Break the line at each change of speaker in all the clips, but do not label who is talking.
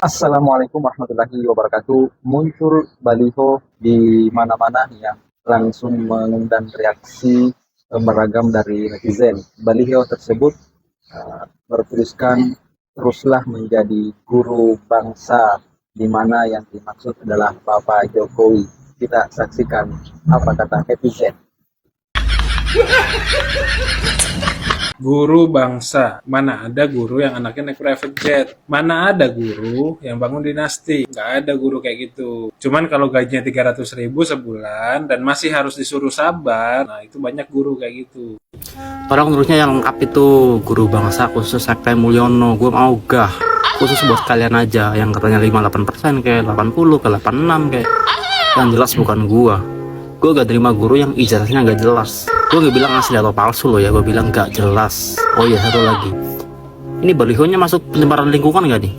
Assalamualaikum warahmatullahi wabarakatuh. Muncul baliho di mana-mana yang langsung mengundang reaksi beragam dari netizen. Baliho tersebut bertuliskan teruslah menjadi guru bangsa, di mana yang dimaksud adalah Bapak Jokowi. Kita saksikan apa kata netizen.
Guru bangsa, mana ada guru yang anaknya naik private jet? Mana ada guru yang bangun dinasti? Nggak ada guru kayak gitu. Cuman kalau gajinya 300.000 sebulan dan masih harus disuruh sabar, nah itu banyak guru kayak gitu.
Orang terusnya yang lengkap itu guru bangsa khusus Sekte Mulyono. Gue mau gah khusus buat kalian aja yang katanya 58% kayak 80 ke 86 kayak. Yang jelas bukan gue gak terima guru yang ijazahnya gak jelas. Gue gak bilang asli atau palsu loh ya, gue bilang gak jelas. Oh iya, satu lagi, ini balihonya masuk penyebaran lingkungan gak nih?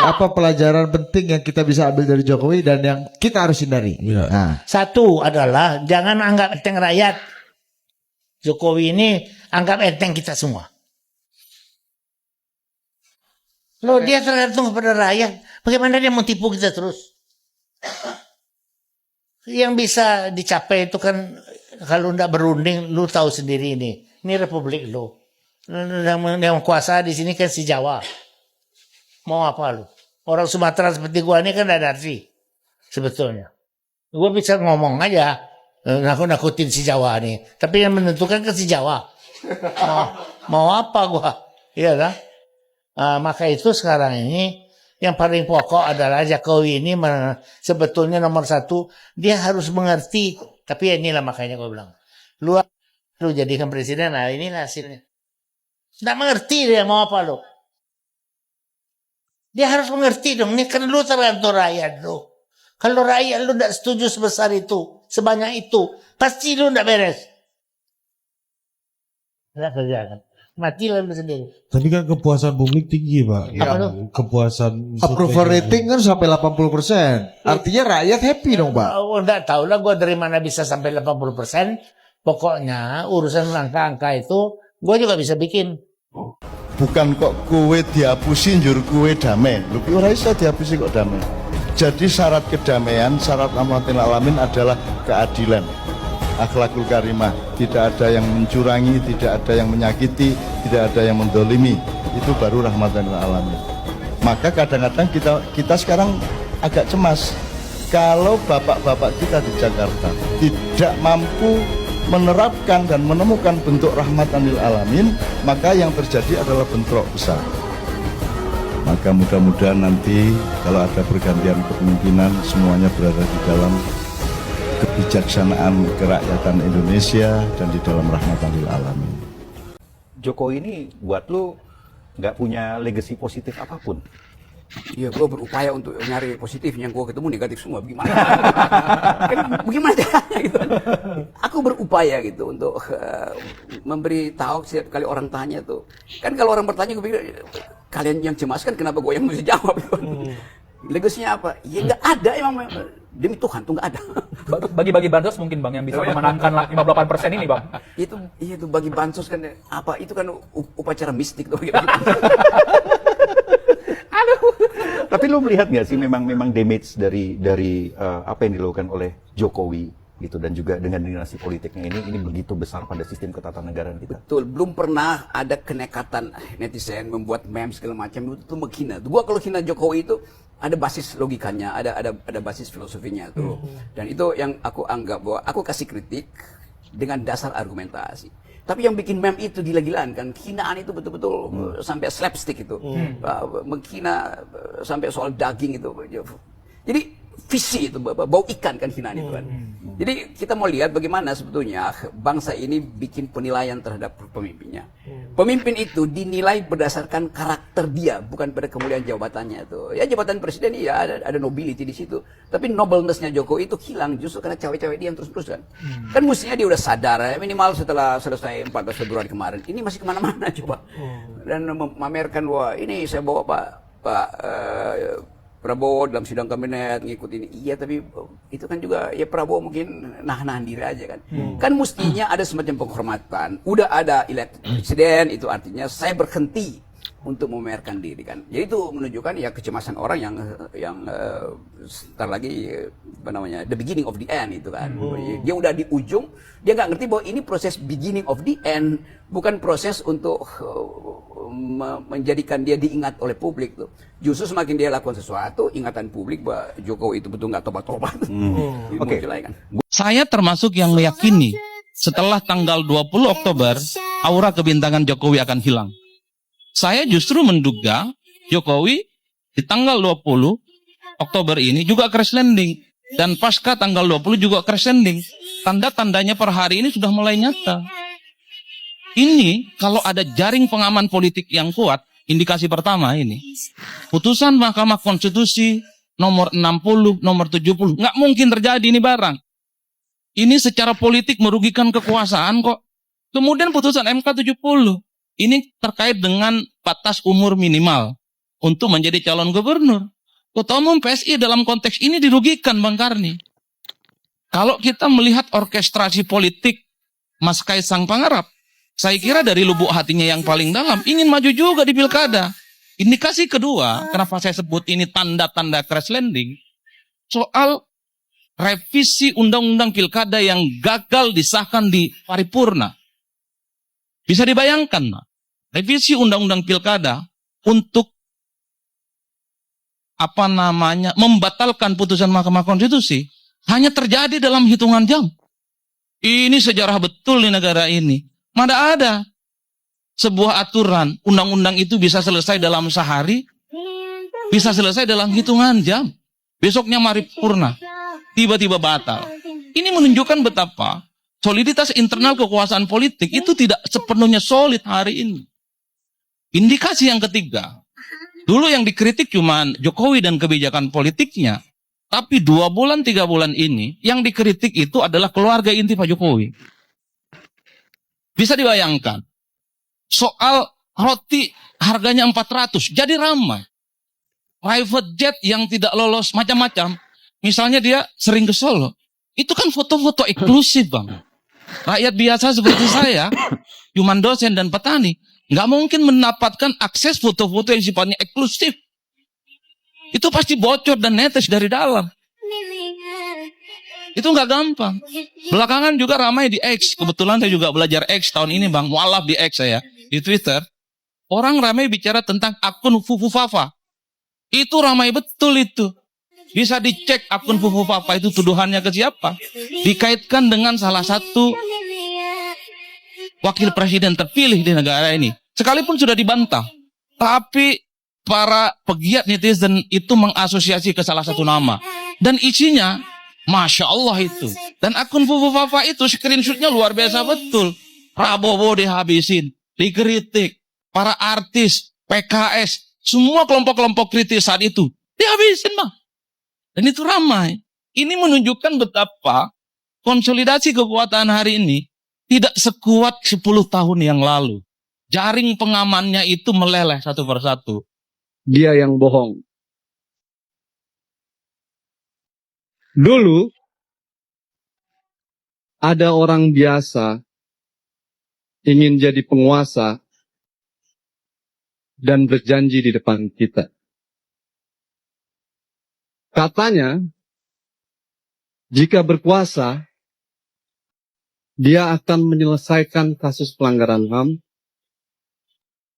Apa pelajaran penting yang kita bisa ambil dari Jokowi dan yang kita harus hindari? Nah,
Satu adalah jangan anggap enteng rakyat. Jokowi ini anggap enteng kita semua. Loh, dia tergantung kepada rakyat. Bagaimana dia mau tipu kita terus? Yang bisa dicapai itu kan kalau ndak berunding, lu tahu sendiri ini. Ini republik lu. Yang kuasa di sini kan si Jawa. Mau apa lu? Orang Sumatera seperti gua ini kan ada arti sebetulnya. Gua bisa ngomong aja, nakutin si Jawa nih. Tapi yang menentukan kan si Jawa. Mau apa gua? Iya kan? Maka itu sekarang ini yang paling pokok adalah Jokowi ini sebetulnya nomor satu, dia harus mengerti. Tapi inilah makanya gue bilang, lu jadikan presiden, nah inilah hasilnya. Nggak mengerti dia mau apa lo. Dia harus mengerti dong, ini kan lu tergantung rakyat lu. Kalau rakyat lu nggak setuju sebesar itu, sebanyak itu, pasti lu nggak beres. Nggak kerjakan. Mati lalu sendiri.
Tapi kan kepuasan publik tinggi, Pak.
Apa tuh?
Kepuasan
approval rating kan sampai 80%. Artinya rakyat happy dong, Pak.
Enggak tahu lah gue dari mana bisa sampai 80%. Pokoknya urusan angka-angka itu gue juga bisa bikin.
Bukan kok kue dihapusin jur kue damai. Lebih ora iso dihapusi kok damai. Jadi syarat kedamaian, syarat rahmatil alamin adalah keadilan. Akhlakul karimah, tidak ada yang mencurangi, tidak ada yang menyakiti, tidak ada yang mendolimi. Itu baru rahmatan lil alamin. Maka kadang-kadang kita sekarang agak cemas kalau bapak-bapak kita di Jakarta tidak mampu menerapkan dan menemukan bentuk rahmatan lil alamin, maka yang terjadi adalah bentrok besar. Maka mudah-mudahan nanti kalau ada pergantian kepemimpinan, semuanya berada di dalam kebijaksanaan kerakyatan Indonesia dan di dalam rahmatan lil alamin.
Jokowi ini buat lu nggak punya legacy positif apapun.
Iya, gue berupaya untuk nyari positif, yang gue ketemu negatif semua. Bagaimana? Kan, bagaimana caranya gitu? Aku berupaya gitu untuk memberi tahu setiap kali orang tanya tuh. Kan kalau orang bertanya, gue pikir kalian yang cemas kan kenapa gue yang mesti jawab? Gitu. Legasinya apa? Ya nggak ada emang. Demi Tuhan tuh nggak ada.
Bagi-bagi bansos mungkin Bang yang bisa memenangkan 58% ini Bang.
Itu bagi bansos kan apa? Itu kan upacara mistik tuh. Gitu.
Tapi lu melihat nggak sih memang damage dari apa yang dilakukan oleh Jokowi gitu dan juga dengan dinasti politiknya ini begitu besar pada sistem ketatanegaraan kita.
Betul, belum pernah ada kenekatan netizen membuat meme segala macam itu menghina. Gua kalau hina Jokowi itu ada basis logikanya, ada basis filosofinya tuh. Dan itu yang aku anggap bahwa aku kasih kritik dengan dasar argumentasi. Tapi yang bikin meme itu gila-gilaan kan, hinaan itu betul-betul sampai slapstick itu, menghina sampai soal daging itu. Jadi visi itu bau ikan kan hinaan itu kan. Jadi kita mau lihat bagaimana sebetulnya bangsa ini bikin penilaian terhadap pemimpinnya. Pemimpin itu dinilai berdasarkan karakter dia, bukan pada kemuliaan jabatannya itu. Ya jabatan presiden iya ada nobility di situ, tapi nobleness-nya Jokowi itu hilang justru karena cewek-cewek dia yang terus-terus kan. Kan mestinya dia udah sadar ya, minimal setelah selesai 14 Februari kemarin. Ini masih kemana-mana coba. Dan memamerkan bahwa ini saya bawa Pak Prabowo dalam sidang kabinet ngikut ini. Iya, tapi itu kan juga ya Prabowo mungkin nahan diri aja kan. Kan mestinya ada semacam penghormatan. Udah ada elect presiden, itu artinya saya berhenti untuk memamerkan diri kan. Jadi itu menunjukkan ya kecemasan orang yang sebentar lagi apa namanya, the beginning of the end itu kan. Dia udah di ujung, dia nggak ngerti bahwa ini proses beginning of the end, bukan proses untuk menjadikan dia diingat oleh publik tuh. Justru semakin dia lakukan sesuatu, ingatan publik bahwa Jokowi itu betul nggak tobat-tobat.
Oke.
Kan.
Saya termasuk yang meyakini setelah tanggal 20 Oktober, aura kebintangan Jokowi akan hilang. Saya justru menduga Jokowi di tanggal 20 Oktober ini juga crash landing. Dan pasca tanggal 20 juga crash landing. Tanda-tandanya per hari ini sudah mulai nyata. Ini kalau ada jaring pengaman politik yang kuat, indikasi pertama ini. Putusan Mahkamah Konstitusi nomor 60, nomor 70. Nggak mungkin terjadi ini barang. Ini secara politik merugikan kekuasaan kok. Kemudian putusan MK 70. Ini terkait dengan batas umur minimal untuk menjadi calon gubernur. Ketua Umum PSI dalam konteks ini dirugikan, Bang Karni. Kalau kita melihat orkestrasi politik Mas Kaisang Pangarap, saya kira dari lubuk hatinya yang paling dalam ingin maju juga di pilkada. Indikasi kedua, kenapa saya sebut ini tanda-tanda crash landing, soal revisi undang-undang pilkada yang gagal disahkan di paripurna. Bisa dibayangkan, nah, revisi undang-undang pilkada untuk membatalkan putusan Mahkamah Konstitusi hanya terjadi dalam hitungan jam. Ini sejarah betul di negara ini. Mana ada sebuah aturan undang-undang itu bisa selesai dalam sehari, bisa selesai dalam hitungan jam. Besoknya paripurna, tiba-tiba batal. Ini menunjukkan betapa soliditas internal kekuasaan politik itu tidak sepenuhnya solid hari ini. Indikasi yang ketiga, dulu yang dikritik cuma Jokowi dan kebijakan politiknya, tapi 2 bulan 3 bulan ini yang dikritik itu adalah keluarga inti Pak Jokowi. Bisa dibayangkan, soal roti harganya 400, jadi ramai. Private jet yang tidak lolos macam-macam, misalnya dia sering ke Solo, itu kan foto-foto eksklusif, Bang. Rakyat biasa seperti saya, cuma dosen dan petani, nggak mungkin mendapatkan akses foto-foto yang sifatnya eksklusif. Itu pasti bocor dan netes dari dalam. Itu nggak gampang. Belakangan juga ramai di X. Kebetulan saya juga belajar X tahun ini, Bang. Mualaf di X saya, di Twitter. Orang ramai bicara tentang akun Fufu Fafa. Itu ramai betul itu. Bisa dicek akun Fufu Fafa itu tuduhannya ke siapa. Dikaitkan dengan salah satu wakil presiden terpilih di negara ini. Sekalipun sudah dibantah. Tapi para pegiat netizen itu mengasosiasi ke salah satu nama. Dan isinya, Masya Allah itu. Dan akun Fufu Fafa itu screenshotnya luar biasa betul. Prabowo dihabisin, dikritik. Para artis, PKS, semua kelompok-kelompok kritis saat itu dihabisin, Bang. Dan itu ramai. Ini menunjukkan betapa konsolidasi kekuatan hari ini tidak sekuat 10 tahun yang lalu. Jaring pengamannya itu meleleh satu persatu.
Dia yang bohong. Dulu ada orang biasa ingin jadi penguasa dan berjanji di depan kita. Katanya, jika berkuasa, dia akan menyelesaikan kasus pelanggaran HAM,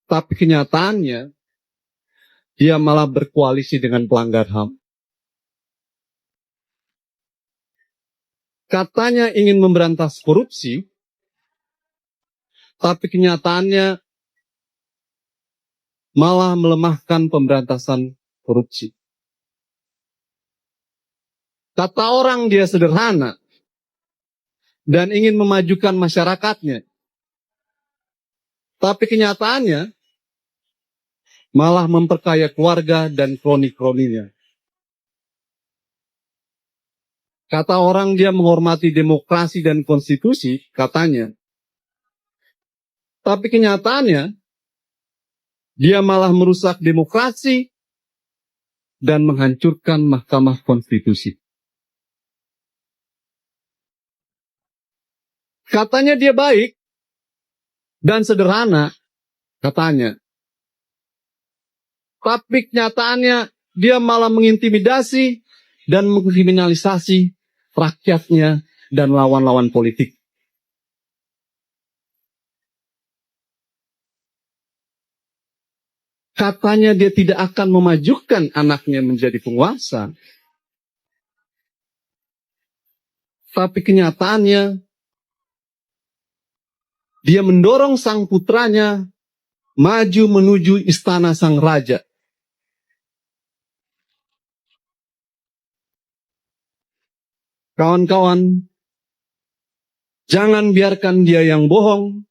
tapi kenyataannya, dia malah berkoalisi dengan pelanggar HAM. Katanya ingin memberantas korupsi, tapi kenyataannya malah melemahkan pemberantasan korupsi. Kata orang dia sederhana dan ingin memajukan masyarakatnya. Tapi kenyataannya malah memperkaya keluarga dan kroni-kroninya. Kata orang dia menghormati demokrasi dan konstitusi, katanya. Tapi kenyataannya dia malah merusak demokrasi dan menghancurkan Mahkamah Konstitusi. Katanya dia baik dan sederhana, katanya. Tapi kenyataannya dia malah mengintimidasi dan mengkriminalisasi rakyatnya dan lawan-lawan politik. Katanya dia tidak akan memajukan anaknya menjadi penguasa. Tapi kenyataannya dia mendorong sang putranya maju menuju istana sang raja. Kawan-kawan, jangan biarkan dia yang bohong,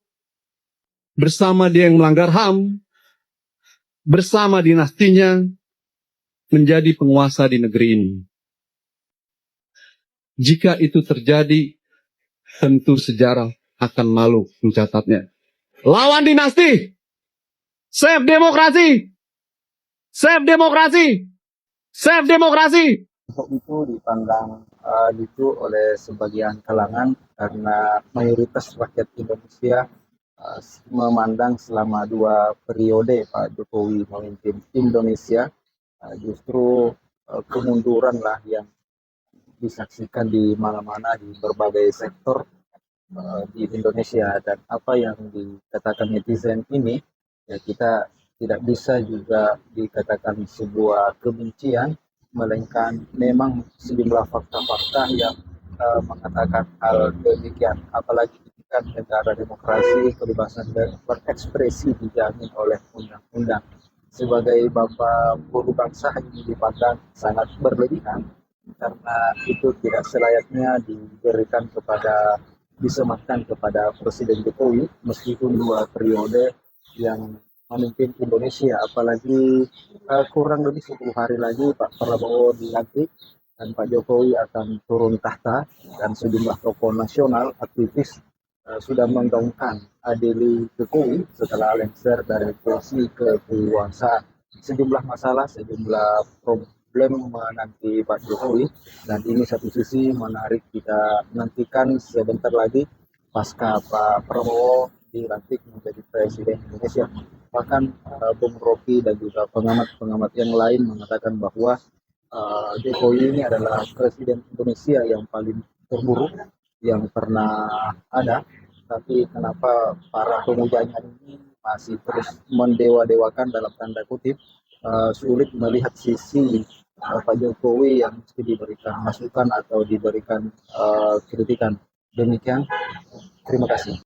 bersama dia yang melanggar HAM, bersama dinastinya, menjadi penguasa di negeri ini. Jika itu terjadi, tentu sejarah akan malu mencatatnya. Lawan dinasti! Save demokrasi! Save demokrasi! Save demokrasi!
Itu dipandang gitu oleh sebagian kalangan karena mayoritas rakyat Indonesia memandang selama 2 periode Pak Jokowi memimpin Indonesia justru kemunduran lah yang disaksikan di mana-mana di berbagai sektor di Indonesia, dan apa yang dikatakan netizen ini ya kita tidak bisa juga dikatakan sebuah kebencian, melainkan memang sejumlah fakta-fakta yang mengatakan hal demikian. Apalagi ini kan negara demokrasi, kebebasan berekspresi dijamin oleh undang-undang. Sebagai bapak guru bangsa ini dipandang sangat berlebihan karena itu tidak selayaknya diberikan kepada, disematkan kepada Presiden Jokowi meskipun 2 periode yang memimpin Indonesia. Apalagi kurang lebih 10 hari lagi Pak Prabowo dilantik dan Pak Jokowi akan turun tahta, dan sejumlah tokoh nasional aktivis sudah menggaungkan Adili Jokowi setelah lengser dari kursi kekuasaan. Sejumlah masalah, sejumlah problem menanti Pak Jokowi, dan ini satu sisi menarik kita nantikan sebentar lagi pasca Pak Prabowo dilantik menjadi Presiden Indonesia. Bahkan Bung Rocky dan juga pengamat-pengamat yang lain mengatakan bahwa Jokowi ini adalah Presiden Indonesia yang paling terburuk yang pernah ada. Tapi kenapa para pemujanya ini masih terus mendewa-dewakan dalam tanda kutip, sulit melihat sisi Pak Jokowi yang mesti diberikan masukan atau diberikan kritikan. Demikian, terima kasih.